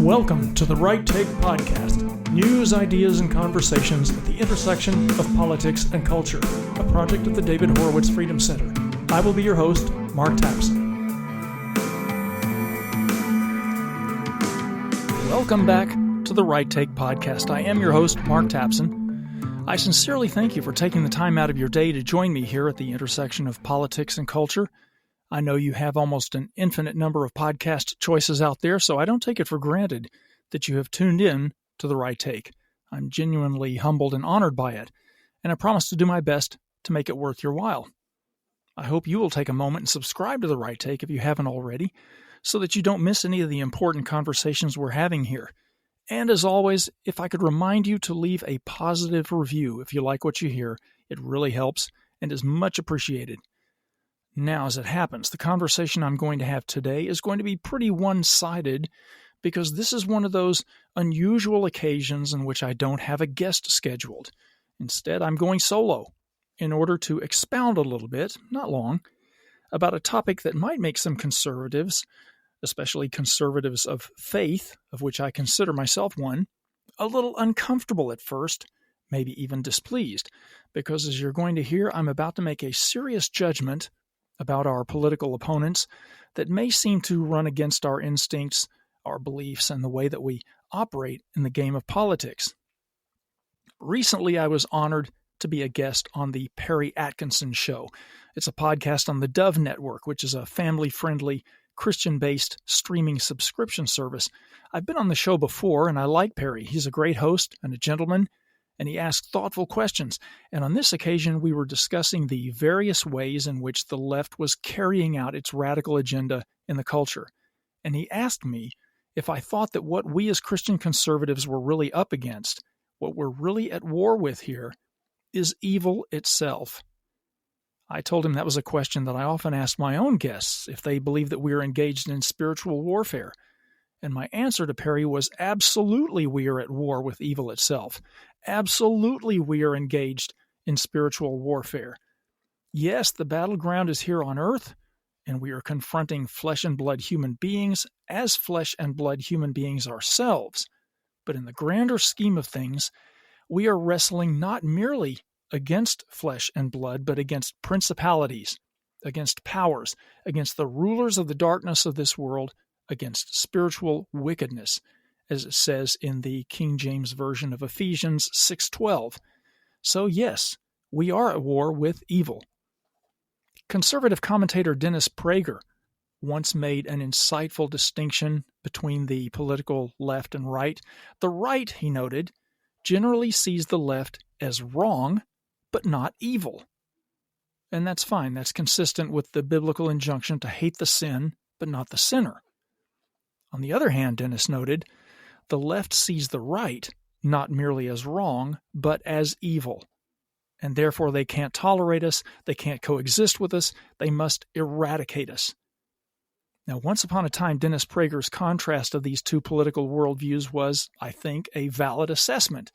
Welcome to the Right Take Podcast, news, ideas, and conversations at the intersection of politics and culture, a project of the David Horowitz Freedom Center. I will be your host, Mark Tapson. Welcome back to the Right Take Podcast. I am your host, Mark Tapson. I sincerely thank you for taking the time out of your day to join me here at the intersection of politics and culture. I know you have almost an infinite number of podcast choices out there, so I don't take it for granted that you have tuned in to The Right Take. I'm genuinely humbled and honored by it, and I promise to do my best to make it worth your while. I hope you will take a moment and subscribe to The Right Take if you haven't already, so that you don't miss any of the important conversations we're having here. And as always, if I could remind you to leave a positive review if you like what you hear, it really helps and is much appreciated. Now, as it happens, the conversation I'm going to have today is going to be pretty one-sided because this is one of those unusual occasions in which I don't have a guest scheduled. Instead, I'm going solo in order to expound a little bit, not long, about a topic that might make some conservatives, especially conservatives of faith, of which I consider myself one, a little uncomfortable at first, maybe even displeased, because as you're going to hear, I'm about to make a serious judgment about our political opponents that may seem to run against our instincts, our beliefs, and the way that we operate in the game of politics. Recently, I was honored to be a guest on the Perry Atkinson Show. It's a podcast on the Dove Network, which is a family-friendly, Christian-based streaming subscription service. I've been on the show before, and I like Perry. He's a great host and a gentleman, and he asked thoughtful questions. And on this occasion, we were discussing the various ways in which the left was carrying out its radical agenda in the culture. And he asked me if I thought that what we as Christian conservatives were really up against, what we're really at war with here, is evil itself. I told him that was a question that I often asked my own guests if they believe that we are engaged in spiritual warfare. And my answer to Perry was absolutely we are at war with evil itself. Absolutely we are engaged in spiritual warfare. Yes, the battleground is here on earth, and we are confronting flesh and blood human beings as flesh and blood human beings ourselves. But in the grander scheme of things, we are wrestling not merely against flesh and blood, but against principalities, against powers, against the rulers of the darkness of this world, against spiritual wickedness, as it says in the King James Version of Ephesians 6:12. So yes, we are at war with evil. Conservative commentator Dennis Prager once made an insightful distinction between the political left and right. The right, he noted, generally sees the left as wrong, but not evil. And that's fine. That's consistent with the biblical injunction to hate the sin, but not the sinner. On the other hand, Dennis noted, the left sees the right not merely as wrong, but as evil. And therefore they can't tolerate us, they can't coexist with us, they must eradicate us. Now, once upon a time, Dennis Prager's contrast of these two political worldviews was, I think, a valid assessment.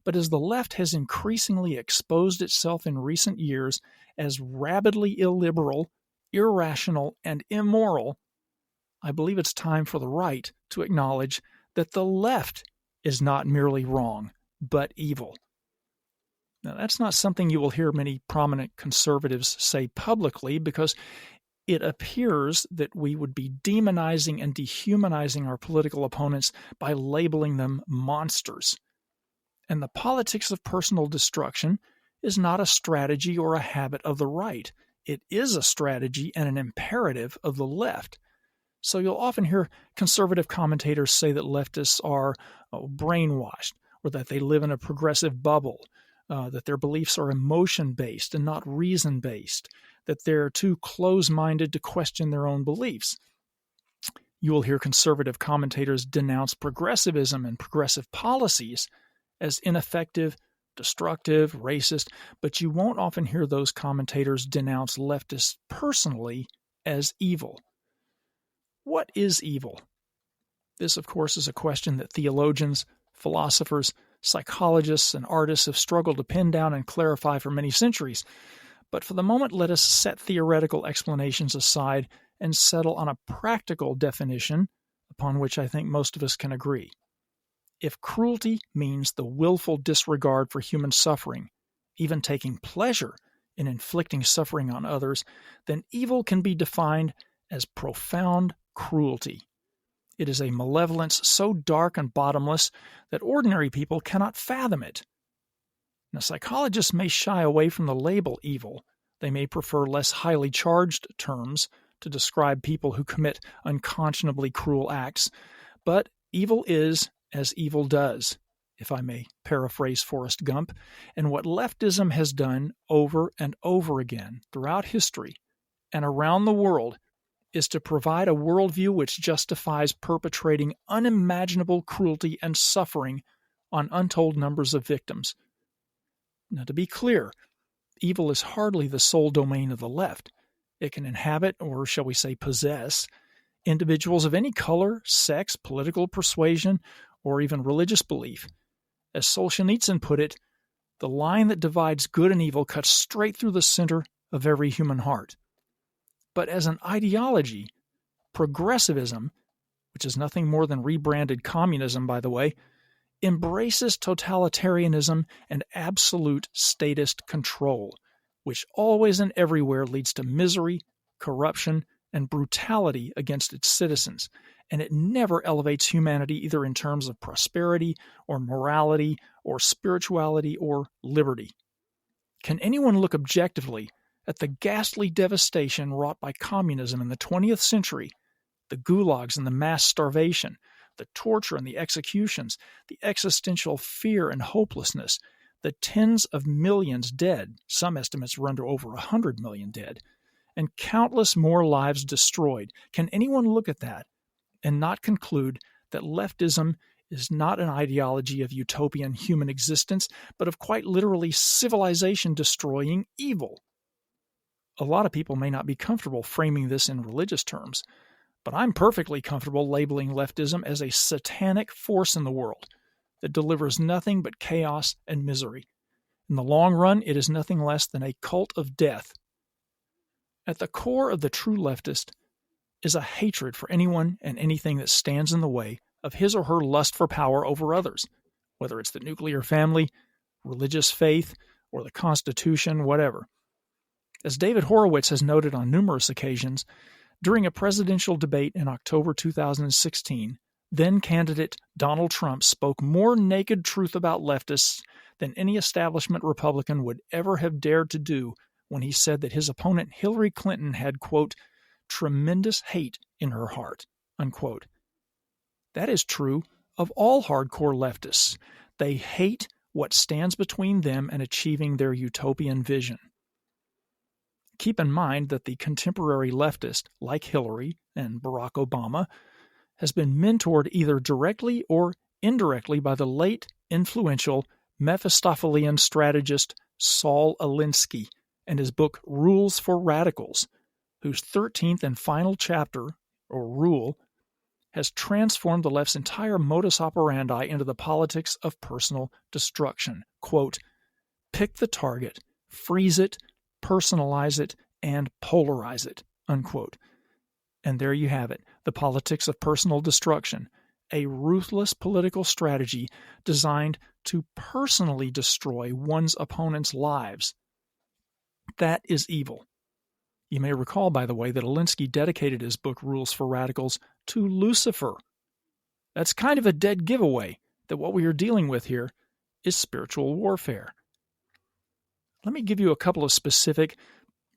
But as the left has increasingly exposed itself in recent years as rabidly illiberal, irrational, and immoral, I believe it's time for the right to acknowledge that the left is not merely wrong, but evil. Now, that's not something you will hear many prominent conservatives say publicly because it appears that we would be demonizing and dehumanizing our political opponents by labeling them monsters. And the politics of personal destruction is not a strategy or a habit of the right. It is a strategy and an imperative of the left. So you'll often hear conservative commentators say that leftists are brainwashed, or that they live in a progressive bubble, that their beliefs are emotion-based and not reason-based, that they're too close-minded to question their own beliefs. You will hear conservative commentators denounce progressivism and progressive policies as ineffective, destructive, racist, but you won't often hear those commentators denounce leftists personally as evil. What is evil? This, of course, is a question that theologians, philosophers, psychologists, and artists have struggled to pin down and clarify for many centuries. But for the moment, let us set theoretical explanations aside and settle on a practical definition upon which I think most of us can agree. If cruelty means the willful disregard for human suffering, even taking pleasure in inflicting suffering on others, then evil can be defined as profound cruelty. It is a malevolence so dark and bottomless that ordinary people cannot fathom it. Now, psychologists may shy away from the label evil. They may prefer less highly charged terms to describe people who commit unconscionably cruel acts, but evil is as evil does, if I may paraphrase Forrest Gump, and what leftism has done over and over again throughout history and around the world is to provide a worldview which justifies perpetrating unimaginable cruelty and suffering on untold numbers of victims. Now, to be clear, evil is hardly the sole domain of the left. It can inhabit, or shall we say possess, individuals of any color, sex, political persuasion, or even religious belief. As Solzhenitsyn put it, the line that divides good and evil cuts straight through the center of every human heart. But as an ideology, progressivism, which is nothing more than rebranded communism, by the way, embraces totalitarianism and absolute statist control, which always and everywhere leads to misery, corruption, and brutality against its citizens, and it never elevates humanity either in terms of prosperity or morality or spirituality or liberty. Can anyone look objectively at the ghastly devastation wrought by communism in the 20th century, the gulags and the mass starvation, the torture and the executions, the existential fear and hopelessness, the tens of millions dead, some estimates run to over 100 million dead, and countless more lives destroyed? Can anyone look at that and not conclude that leftism is not an ideology of utopian human existence, but of quite literally civilization-destroying evil? A lot of people may not be comfortable framing this in religious terms, but I'm perfectly comfortable labeling leftism as a satanic force in the world that delivers nothing but chaos and misery. In the long run, it is nothing less than a cult of death. At the core of the true leftist is a hatred for anyone and anything that stands in the way of his or her lust for power over others, whether it's the nuclear family, religious faith, or the Constitution, whatever. As David Horowitz has noted on numerous occasions, during a presidential debate in October 2016, then-candidate Donald Trump spoke more naked truth about leftists than any establishment Republican would ever have dared to do when he said that his opponent Hillary Clinton had, quote, tremendous hate in her heart, unquote. That is true of all hardcore leftists. They hate what stands between them and achieving their utopian vision. Keep in mind that the contemporary leftist, like Hillary and Barack Obama, has been mentored either directly or indirectly by the late, influential Mephistophelian strategist Saul Alinsky and his book Rules for Radicals, whose 13th and final chapter, or rule, has transformed the left's entire modus operandi into the politics of personal destruction. Quote, pick the target, freeze it, personalize it, and polarize it, unquote. And there you have it, the politics of personal destruction, a ruthless political strategy designed to personally destroy one's opponent's lives. That is evil. You may recall, by the way, that Alinsky dedicated his book Rules for Radicals to Lucifer. That's kind of a dead giveaway that what we are dealing with here is spiritual warfare. Let me give you a couple of specific,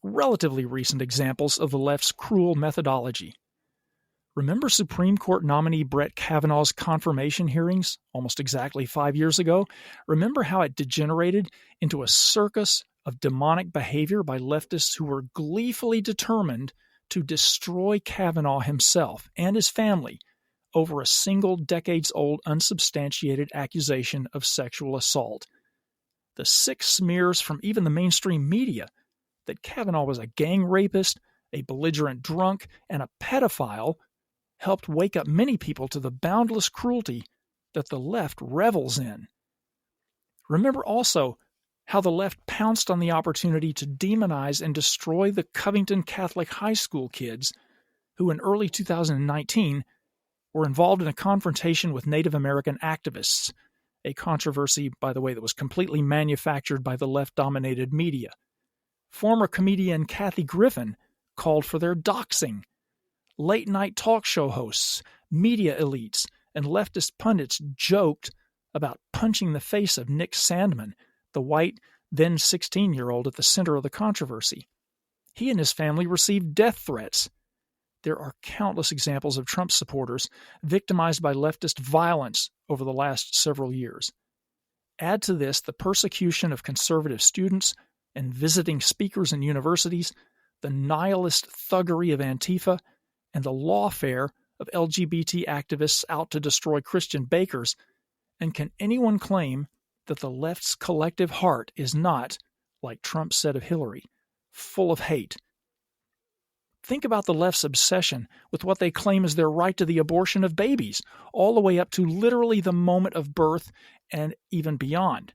relatively recent examples of the left's cruel methodology. Remember Supreme Court nominee Brett Kavanaugh's confirmation hearings almost exactly 5 years ago? Remember how it degenerated into a circus of demonic behavior by leftists who were gleefully determined to destroy Kavanaugh himself and his family over a single decades-old unsubstantiated accusation of sexual assault? The sick smears from even the mainstream media that Kavanaugh was a gang rapist, a belligerent drunk, and a pedophile helped wake up many people to the boundless cruelty that the left revels in. Remember also how the left pounced on the opportunity to demonize and destroy the Covington Catholic High School kids who in early 2019 were involved in a confrontation with Native American activists, a controversy, by the way, that was completely manufactured by the left-dominated media. Former comedian Kathy Griffin called for their doxing. Late-night talk show hosts, media elites, and leftist pundits joked about punching the face of Nick Sandmann, the white, then 16-year-old at the center of the controversy. He and his family received death threats. There are countless examples of Trump supporters victimized by leftist violence over the last several years. Add to this the persecution of conservative students and visiting speakers in universities, the nihilist thuggery of Antifa, and the lawfare of LGBT activists out to destroy Christian bakers, and can anyone claim that the left's collective heart is not, like Trump said of Hillary, full of hate? Think about the left's obsession with what they claim is their right to the abortion of babies, all the way up to literally the moment of birth and even beyond.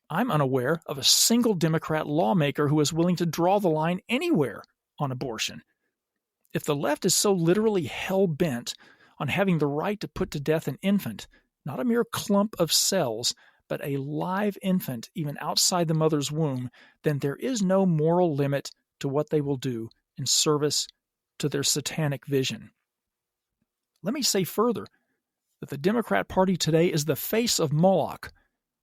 I'm unaware of a single Democrat lawmaker who is willing to draw the line anywhere on abortion. If the left is so literally hell-bent on having the right to put to death an infant, not a mere clump of cells, but a live infant even outside the mother's womb, then there is no moral limit to what they will do in service to their satanic vision. Let me say further that the Democrat Party today is the face of Moloch,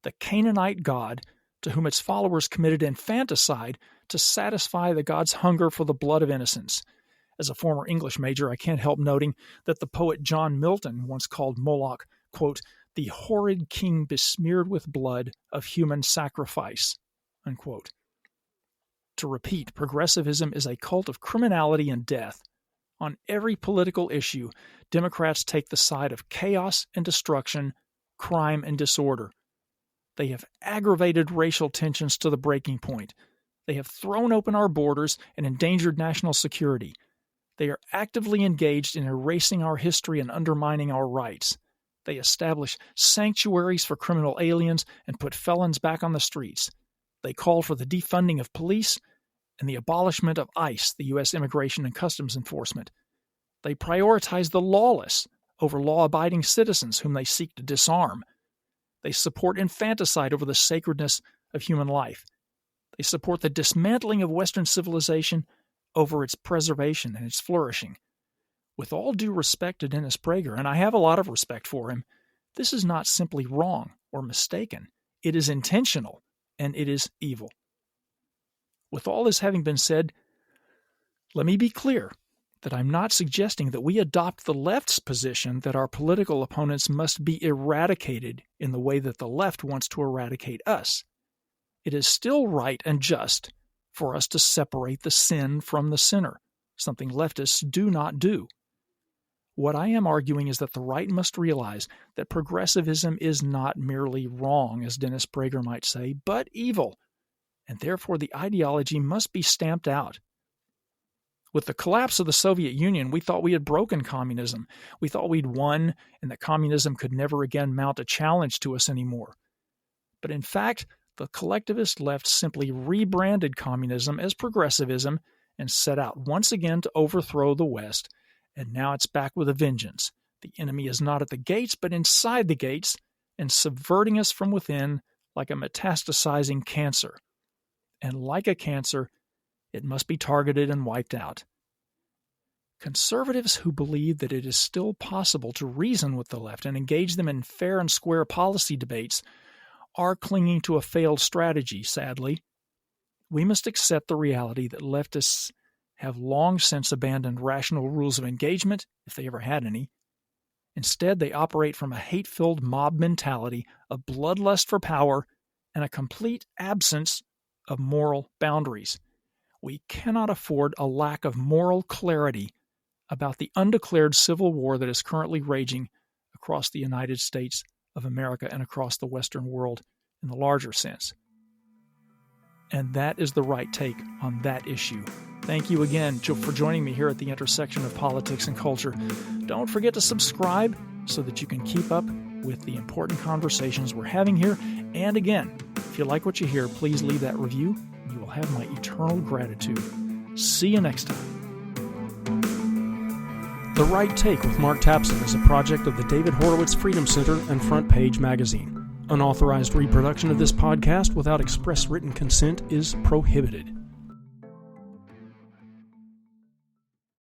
the Canaanite god to whom its followers committed infanticide to satisfy the god's hunger for the blood of innocents. As a former English major, I can't help noting that the poet John Milton once called Moloch, quote, the horrid king besmeared with blood of human sacrifice, unquote. To repeat, progressivism is a cult of criminality and death. On every political issue, Democrats take the side of chaos and destruction, crime and disorder. They have aggravated racial tensions to the breaking point. They have thrown open our borders and endangered national security. They are actively engaged in erasing our history and undermining our rights. They establish sanctuaries for criminal aliens and put felons back on the streets. They call for the defunding of police and the abolishment of ICE, the U.S. Immigration and Customs Enforcement. They prioritize the lawless over law-abiding citizens whom they seek to disarm. They support infanticide over the sacredness of human life. They support the dismantling of Western civilization over its preservation and its flourishing. With all due respect to Dennis Prager, and I have a lot of respect for him, this is not simply wrong or mistaken. It is intentional, and it is evil. With all this having been said, let me be clear that I'm not suggesting that we adopt the left's position that our political opponents must be eradicated in the way that the left wants to eradicate us. It is still right and just for us to separate the sin from the sinner, something leftists do not do. What I am arguing is that the right must realize that progressivism is not merely wrong, as Dennis Prager might say, but evil, and therefore the ideology must be stamped out. With the collapse of the Soviet Union, we thought we had broken communism. We thought we'd won and that communism could never again mount a challenge to us anymore. But in fact, the collectivist left simply rebranded communism as progressivism and set out once again to overthrow the West, and now it's back with a vengeance. The enemy is not at the gates, but inside the gates, and subverting us from within like a metastasizing cancer. And like a cancer, it must be targeted and wiped out. Conservatives who believe that it is still possible to reason with the left and engage them in fair and square policy debates are clinging to a failed strategy, sadly. We must accept the reality that leftists have long since abandoned rational rules of engagement, if they ever had any. Instead, they operate from a hate-filled mob mentality, a bloodlust for power, and a complete absence of moral boundaries. We cannot afford a lack of moral clarity about the undeclared civil war that is currently raging across the United States of America and across the Western world in the larger sense. And that is the right take on that issue. Thank you again for joining me here at the intersection of politics and culture. Don't forget to subscribe so that you can keep up with the important conversations we're having here. And again, if you like what you hear, please leave that review. You will have my eternal gratitude. See you next time. The Right Take with Mark Tapson is a project of the David Horowitz Freedom Center and Front Page Magazine. Unauthorized reproduction of this podcast without express written consent is prohibited.